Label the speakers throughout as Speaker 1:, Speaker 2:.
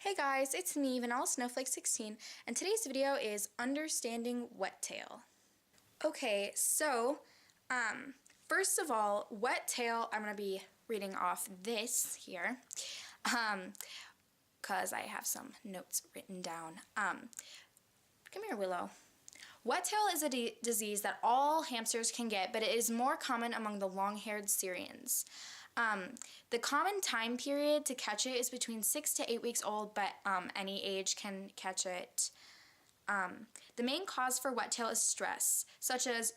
Speaker 1: Hey guys, it's me, Vanilla Snowflake 16, and today's video is understanding wet tail. Okay, so first of all, wet tail, I'm going to be reading off this here, because I have some notes written down. Come here, Willow. Wet tail is a disease that all hamsters can get, but it is more common among the long-haired Syrians. The common time period to catch it is between 6 to 8 weeks old, but any age can catch it. The main cause for wet tail is stress, such as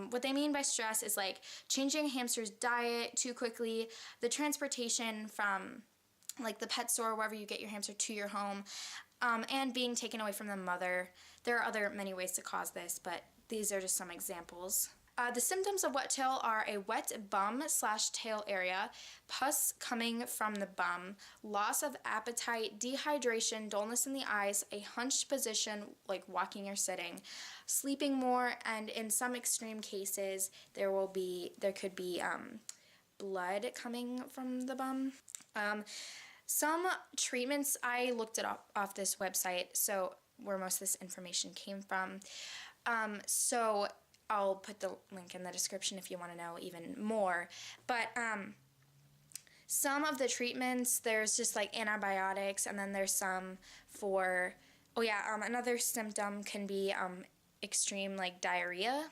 Speaker 1: what they mean by stress is like changing a hamster's diet too quickly, the transportation from like the pet store, wherever you get your hamster, to your home, and being taken away from the mother. There are many ways to cause this, but these are just some examples. The symptoms of wet tail are a wet bum/tail area, pus coming from the bum, loss of appetite, dehydration, dullness in the eyes, a hunched position like walking or sitting, sleeping more, and in some extreme cases there could be blood coming from the bum. Some treatments, I looked it up off this website, so where most of this information came from. So I'll put the link in the description if you want to know even more. But some of the treatments, there's just like antibiotics, and then there's some for, another symptom can be extreme like diarrhea.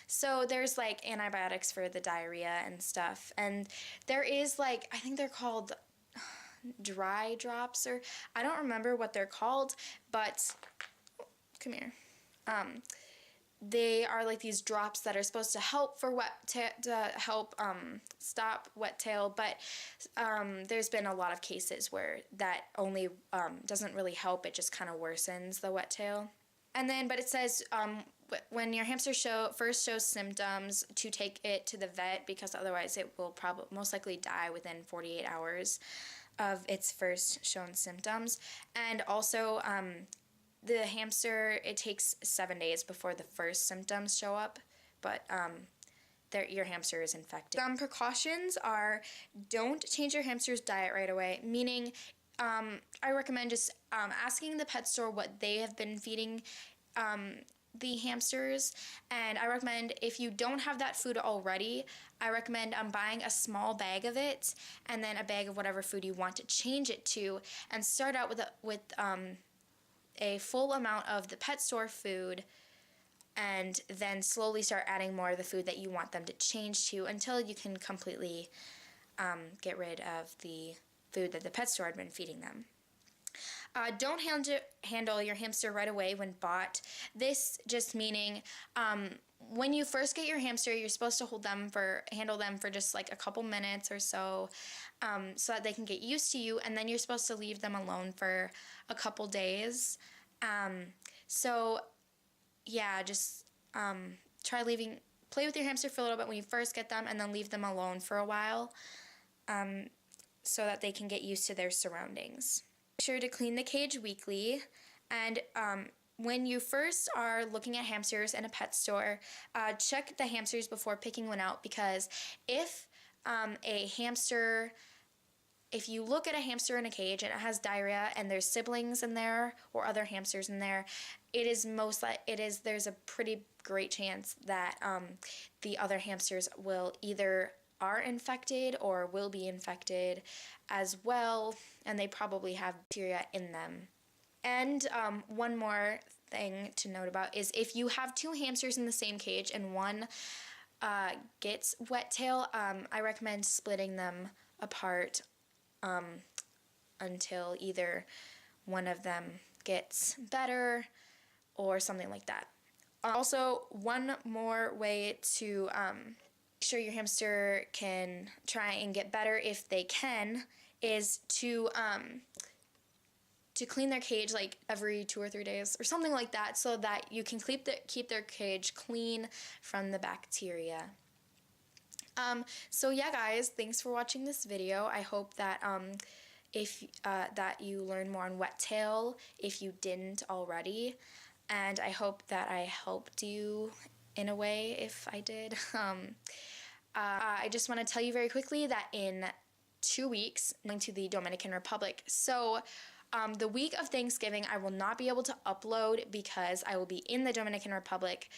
Speaker 1: So there's like antibiotics for the diarrhea and stuff. And there is like, I think they're called dry drops, or I don't remember what they're called, but come here. They are like these drops that are supposed to help for stop wet tail, but there's been a lot of cases where that only doesn't really help. It just kind of worsens the wet tail. And then, but it says when your hamster first shows symptoms, to take it to the vet, because otherwise it will most likely die within 48 hours of its first shown symptoms. And also the hamster, it takes 7 days before the first symptoms show up, but your hamster is infected. Some precautions are, don't change your hamster's diet right away, meaning I recommend just asking the pet store what they have been feeding the hamsters, and I recommend, if you don't have that food already, I recommend buying a small bag of it, and then a bag of whatever food you want to change it to, and start out with a full amount of the pet store food, and then slowly start adding more of the food that you want them to change to, until you can completely get rid of the food that the pet store had been feeding them. Don't handle your hamster right away when bought. This just meaning when you first get your hamster, you're supposed to handle them for just like a couple minutes or so, so that they can get used to you, and then you're supposed to leave them alone for a couple days. So yeah, just play with your hamster for a little bit when you first get them, and then leave them alone for a while, so that they can get used to their surroundings. Make sure to clean the cage weekly, and when you first are looking at hamsters in a pet store, check the hamsters before picking one out, because if you look at a hamster in a cage and it has diarrhea and there's siblings in there or other hamsters in there, there's a pretty great chance that the other hamsters are infected or will be infected as well, and they probably have bacteria in them. And one more thing to note about is, if you have two hamsters in the same cage and one gets wet tail, I recommend splitting them apart until either one of them gets better or something like that. Also, one more way to make sure your hamster can try and get better, if they can, is to clean their cage like every 2 or 3 days or something like that, so that you can keep their cage clean from the bacteria. So yeah, guys, thanks for watching this video. I hope that that you learned more on wet tail if you didn't already, and I hope that I helped you in a way if I did. I just want to tell you very quickly that in 2 weeks, I'm going to the Dominican Republic. So The week of Thanksgiving, I will not be able to upload because I will be in the Dominican Republic.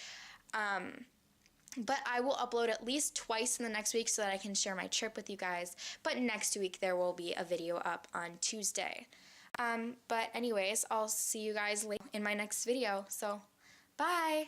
Speaker 1: But I will upload at least twice in the next week so that I can share my trip with you guys. But next week, there will be a video up on Tuesday. But anyways, I'll see you guys in my next video. So, bye!